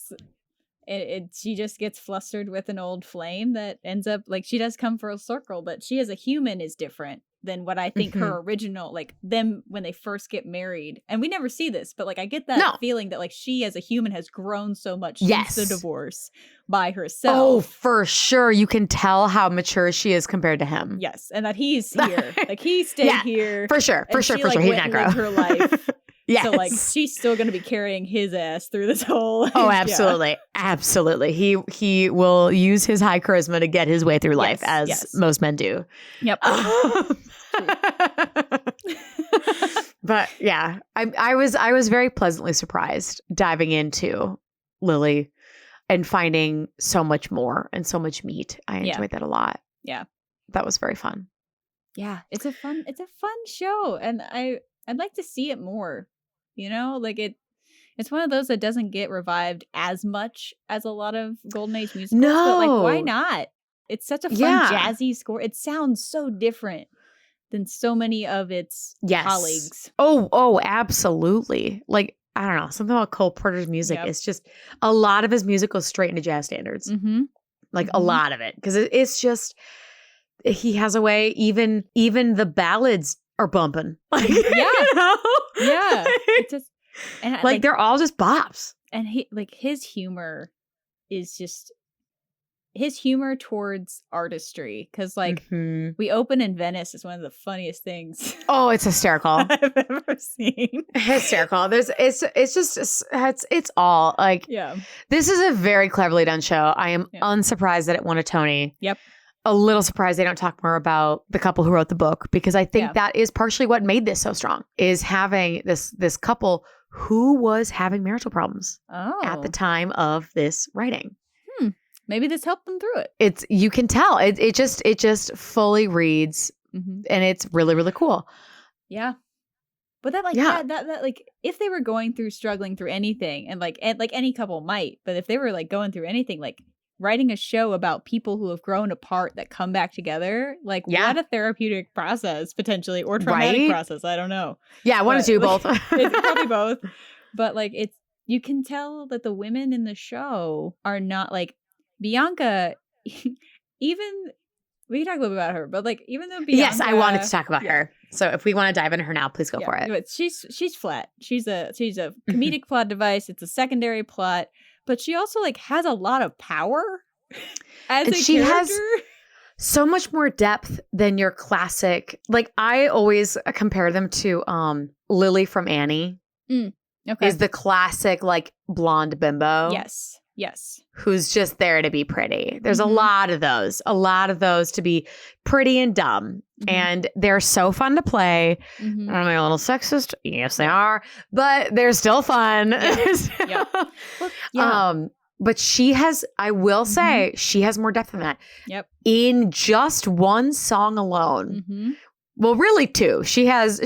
she just gets flustered with an old flame that ends up like she does come for a circle, but she as a human is different than what I think her original, like them when they first get married. And we never see this, but like I get that feeling that like she as a human has grown so much since the divorce by herself. Oh, for sure. You can tell how mature she is compared to him. Yes. And that he's here. Like he stayed here. For sure. For sure. Like, He did not grow. Her life. Yes. So like she's still going to be carrying his ass through this whole. Oh, absolutely. Absolutely. He will use his high charisma to get his way through life as most men do. Yep. But yeah, I was very pleasantly surprised diving into Lilli and finding so much more and so much meat. I enjoyed that a lot. Yeah. That was very fun. Yeah. It's a fun show. And I'd like to see it more, you know, like it's one of those that doesn't get revived as much as a lot of Golden Age musicals. No. But like, why not? It's such a fun jazzy score. It sounds so different than so many of its colleagues. Oh, absolutely. Like, I don't know, something about Cole Porter's music is just a lot of his music goes straight into jazz standards. Like a lot of it. Because it's just, he has a way, even the ballads are bumping. Like, yeah. You know? Yeah. It just, and like they're all just bops. And his humor is just his humor towards artistry, because like we open in Venice is one of the funniest things. Oh, it's hysterical. I've ever seen. Hysterical. It's all like, this is a very cleverly done show. I am unsurprised that it won a Tony. Yep. A little surprised they don't talk more about the couple who wrote the book, because I think that is partially what made this so strong, is having this couple who was having marital problems at the time of this writing. Maybe this helped them through it. You can tell it just fully reads, and it's really, really cool. Yeah. But that that like if they were struggling through anything, and like any couple might, but if they were like going through anything, like writing a show about people who have grown apart that come back together, like what a therapeutic process potentially, or traumatic process. I don't know. Yeah, I want to do both. It's probably both. But like you can tell that the women in the show are not like Bianca. Even we can talk a little bit about her, but like even though Bianca, yes, I wanted to talk about her. So if we want to dive into her now, please go for it. But she's flat. She's a comedic plot device. It's a secondary plot. But she also like has a lot of power as a she character. Has so much more depth than your classic. Like I always compare them to Lilli from Annie. Okay. is the classic like blonde bimbo. Yes. Yes. Who's just there to be pretty. There's Mhm. a lot of those to be pretty and dumb. Mhm. And they're so fun to play. Mhm. Are they a little sexist? Yes, they are. But they're still fun. Yeah. Well, yeah. But she has, I will say, she has more depth than that. Yep. In just one song alone. Mhm. Well, really two. She has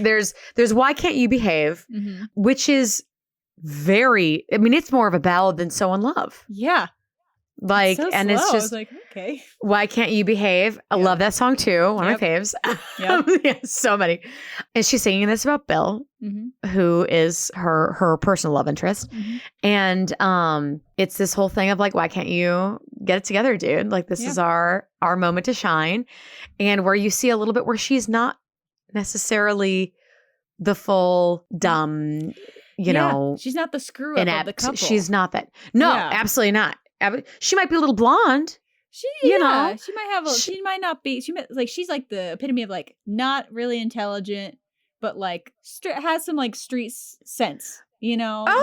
there's Why Can't You Behave, Mhm. which is very, I mean, it's more of a ballad than So in Love. Yeah. Like, So and slow. it's I just, was like, okay. Why Can't You Behave? I Yep. love that song too. One of my Yep. faves. Yep. Yeah, so many. And she's singing this about Bill, Mhm. who is her personal love interest. Mhm. And it's this whole thing of like, why can't you get it together, dude? Like, this Yeah. is our moment to shine. And where you see a little bit where she's not necessarily the full dumb, you know, she's not the screw up of the inept. couple. She's not that. No, Yeah. absolutely not. She might be a little blonde. She, you know, she might have. She might not be. She's like the epitome of like not really intelligent, but like has some like street sense. You know. Oh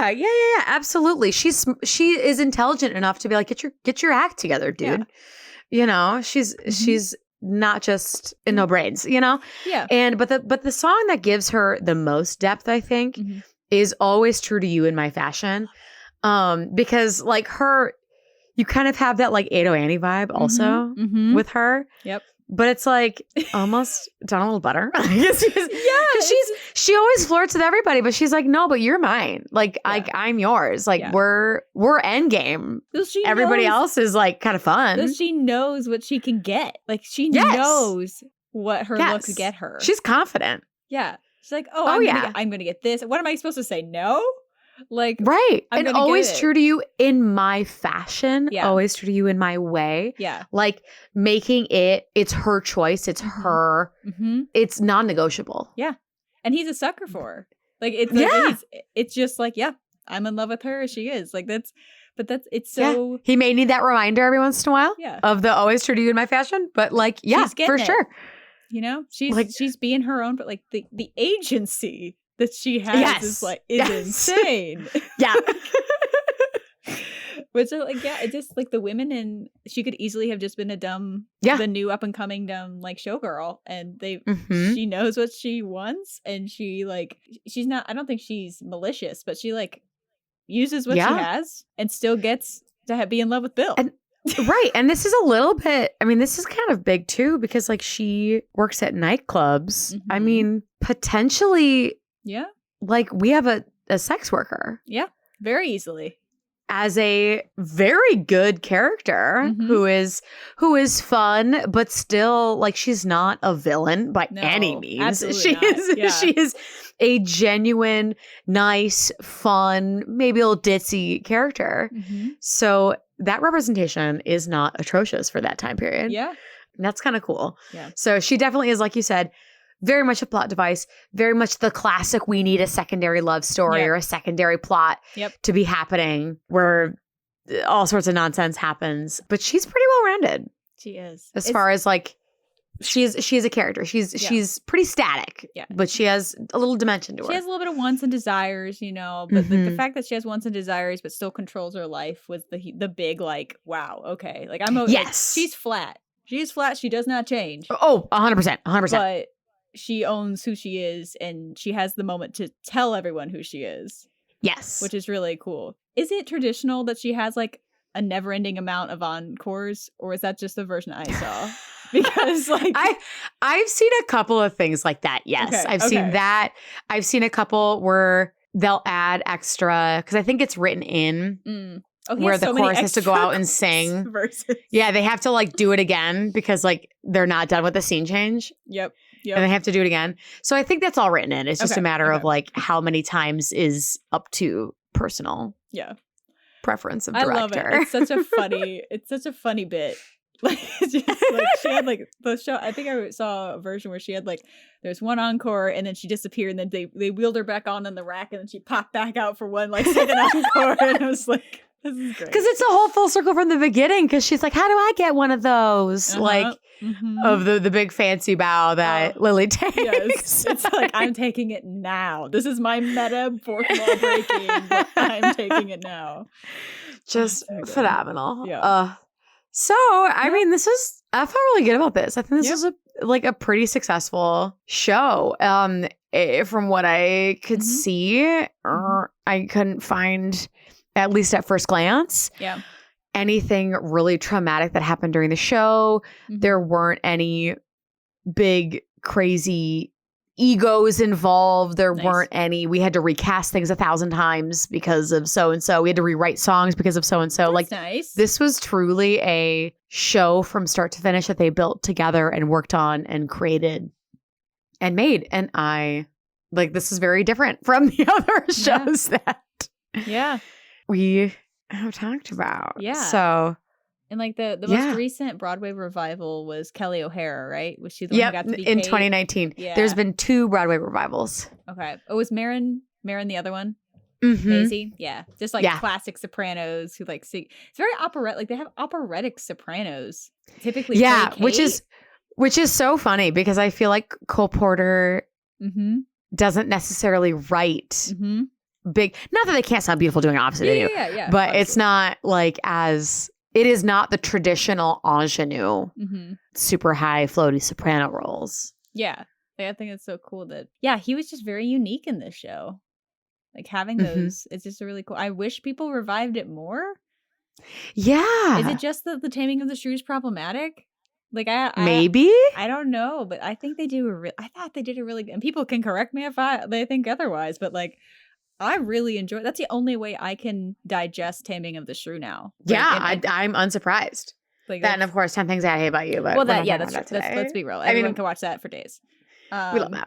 like, yeah. Absolutely. She is intelligent enough to be like, get your act together, dude. Yeah. You know, she's not just no brains. You know. Yeah. And but the song that gives her the most depth, I think, Mhm. is Always True to You in My Fashion, because like her. You kind of have that like Ado Annie vibe also with her. Yep. But it's like almost done a little better. Yeah. She always flirts with everybody, but she's like, no, but you're mine. Like I'm yours. Like we're end game. Everybody else is like kind of fun. She knows what she can get. Like she knows what her looks get her. She's confident. Yeah. She's like, I'm gonna get this. What am I supposed to say? No? Like, right. I'm and always true to you in my fashion. Yeah. Always true to you in my way. Yeah. Like making it's her choice. It's her. It's non-negotiable. Yeah. And he's a sucker for her. Like it's just like, I'm in love with her as she is. Like it's so. Yeah. He may need that reminder every once in a while. Yeah. Of the always true to you in my fashion. But like, yeah, for sure. You know, she's being her own, but like the agency that she has is insane. Yeah. But so like, it's just like the women, and she could easily have just been a dumb, the new up and coming dumb like showgirl, and she knows what she wants, and she like she's not. I don't think she's malicious, but she like uses what she has and still gets to be in love with Bill. Right. And this is a little bit, I mean, this is kind of big too, because like she works at nightclubs. I mean, potentially. Yeah. Like we have a sex worker. Yeah. Very easily. As a very good character who is fun, but still like she's not a villain by any means. She is a genuine, nice, fun, maybe a little ditzy character. So that representation is not atrocious for that time period. Yeah. And that's kind of cool. Yeah. So she definitely is, like you said, very much a plot device, very much the classic, we need a secondary love story or a secondary plot to be happening where all sorts of nonsense happens. But she's pretty well-rounded. She is. As far as like, she's a character. She's pretty static, but she has a little dimension to her. She has a little bit of wants and desires, you know, but the fact that she has wants and desires but still controls her life was the big like, wow, okay. Like I'm like, she's flat. She's flat. She does not change. Oh, 100%. 100%. But she owns who she is, and she has the moment to tell everyone who she is. Yes. Which is really cool. Is it traditional that she has like a never-ending amount of encores, or is that just the version I saw? Because like I've seen a couple of things like that. Yes. Okay, I've seen that. I've seen a couple where they'll add extra, because I think it's written in. Where the chorus has to go out and sing. Verses. Yeah, they have to like do it again because like they're not done with the scene change. Yep. And they have to do it again. So I think that's all written in. It's just a matter of like how many times is up to personal preference of director. I love it. It's such a funny bit. Like, it's just, like she had like the show. I think I saw a version where she had like there's one encore and then she disappeared, and then they wheeled her back on in the rack, and then she popped back out for one like second encore, and I was like, This is great. Because it's a whole full circle from the beginning. Because she's like, how do I get one of those? Like, of the big fancy bow that Lilli takes. Yes. It's like, I'm taking it now. This is my meta fourth wall breaking, but I'm taking it now. Just phenomenal. Yeah. So, I mean, I felt really good about this. I think this was a pretty successful show. From what I could see, I couldn't find, at least at first glance, anything really traumatic that happened during the show. There weren't any big, crazy egos involved. There weren't any, we had to recast things 1,000 times because of so-and-so. We had to rewrite songs because of so-and-so. That's nice. This was truly a show from start to finish that they built together and worked on and created and made. And this is very different from the other shows that we have talked about. Yeah. So. And like the most recent Broadway revival was Kelly O'Hara, right? Was she the one who got to be in Kate? 2019. Yeah. There's been 2 Broadway revivals. Okay. Oh, was Marin the other one? Maisie? Yeah. Just like classic sopranos who like sing. It's very operatic. Like they have operatic sopranos typically. Yeah, play Kate. which is so funny because I feel like Cole Porter doesn't necessarily write big. Not that they can't sound beautiful doing opposite of you. Yeah. But obviously. it's not like as. It is not the traditional ingenue, super high floaty soprano roles. Yeah. I think it's so cool that, he was just very unique in this show. Like having those, it's just really cool. I wish people revived it more. Yeah. Is it just that the Taming of the Shrew is problematic? Like maybe? I don't know, but I think they do I thought they did a really good, and people can correct me if they think otherwise, but like, I really enjoy. That's the only way I can digest Taming of the Shrew now. Like, I'm unsurprised. Like that, and of course, 10 Things I Hate About You. But let's be real. Everyone can watch that for days. We love that.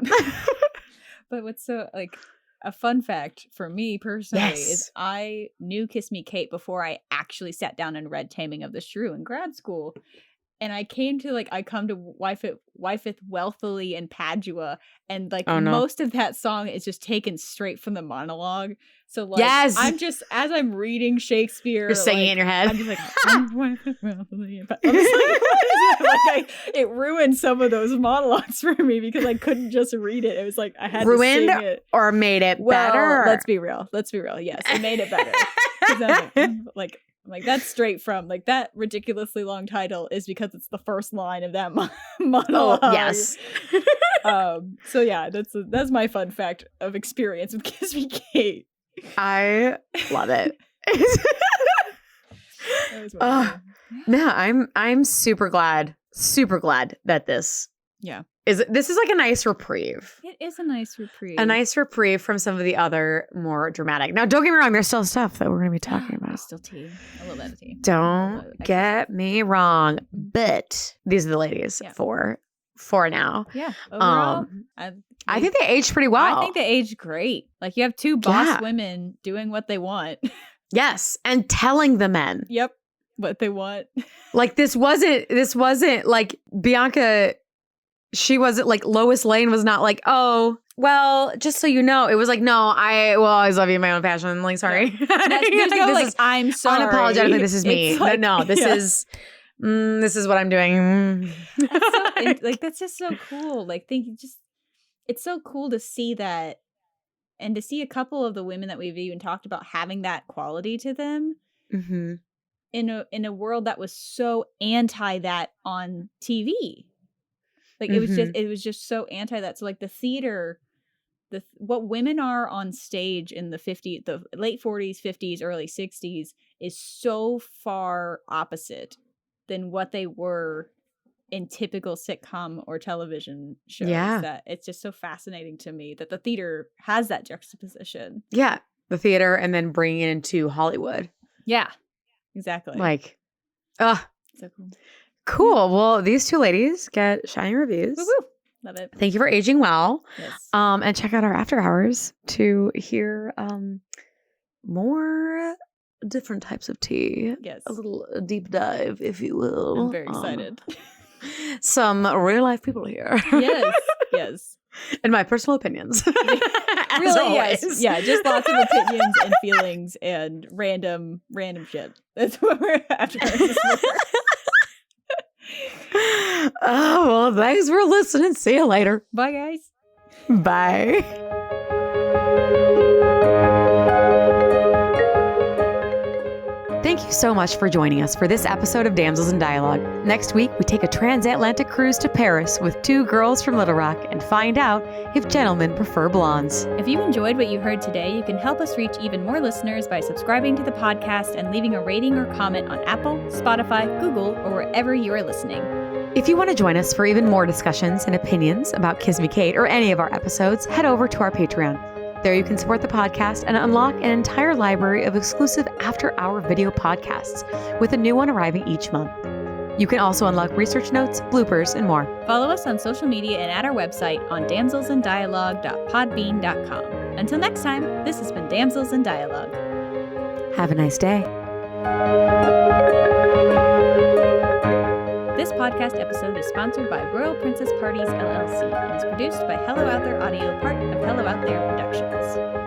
But what's so like a fun fact for me personally is I knew Kiss Me Kate before I actually sat down and read Taming of the Shrew in grad school. And I came to I come to Wifeth Wealthily in Padua, and most of that song is just taken straight from the monologue. So like, I'm just, as I'm reading Shakespeare, you're singing in your head. I'm just like, Wifeth Wealthily in Padua. I'm just like, what is it? It ruined some of those monologues for me because I couldn't just read it. It was like I had to sing it. Or made it better. Let's be real. Yes, it made it better. 'Cause I'm like that's straight from that ridiculously long title is because it's the first line of that monologue. Oh, yes. So yeah, that's my fun fact of experience with Kiss Me Kate. I love it. I'm super glad that this this is like a nice reprieve. It is a nice reprieve. A nice reprieve from some of the other more dramatic. Now, don't get me wrong. There's still stuff that we're going to be talking about. There's still tea. A little bit of tea. Don't get me wrong. But these are the ladies for now. Yeah. Overall, I think they aged pretty well. I think they aged great. Like you have 2 boss women doing what they want. Yes. And telling the men. Yep. What they want. Like this wasn't like Bianca. She wasn't like Lois Lane was not like, oh, well, just so you know, it was like, no, I will always love you in my own fashion. I'm like, sorry. I'm sorry. Unapologetically, this is me. Like, no, this is what I'm doing. That's just so cool. Like, it's so cool to see that, and to see a couple of the women that we've even talked about having that quality to them in a world that was so anti that on TV. Like it was just so anti that. So like the theater, what women are on stage in the late 40s, 50s, early 60s is so far opposite than what they were in typical sitcom or television shows that it's just so fascinating to me that the theater has that juxtaposition. Yeah. The theater and then bringing it into Hollywood. Yeah, exactly. Like, so cool. Cool. Well, these 2 ladies get shining reviews. Woo-woo. Love it. Thank you for aging well. Yes. And check out our after hours to hear more different types of tea. Yes. A little deep dive, if you will. I'm very excited. Some real life people here. Yes. Yes. And my personal opinions. As Really, always. yes. Yeah, just lots of opinions and feelings and random shit. That's what we're after this for. Oh, well, thanks for listening. See you later. Bye, guys. Bye. Thank you so much for joining us for this episode of Damsels in Dialogue. Next week, we take a transatlantic cruise to Paris with 2 girls from Little Rock and find out if gentlemen prefer blondes. If you enjoyed what you heard today, you can help us reach even more listeners by subscribing to the podcast and leaving a rating or comment on Apple, Spotify, Google, or wherever you are listening. If you want to join us for even more discussions and opinions about Kiss Me Kate or any of our episodes, head over to our Patreon. There you can support the podcast and unlock an entire library of exclusive after-hour video podcasts, with a new one arriving each month. You can also unlock research notes, bloopers, and more. Follow us on social media and at our website on damselsindialogue.podbean.com. Until next time, this has been Damsels in Dialogue. Have a nice day. This podcast episode is sponsored by Royal Princess Parties, LLC, and is produced by Hello Out There Audio, part of Hello Out There Productions.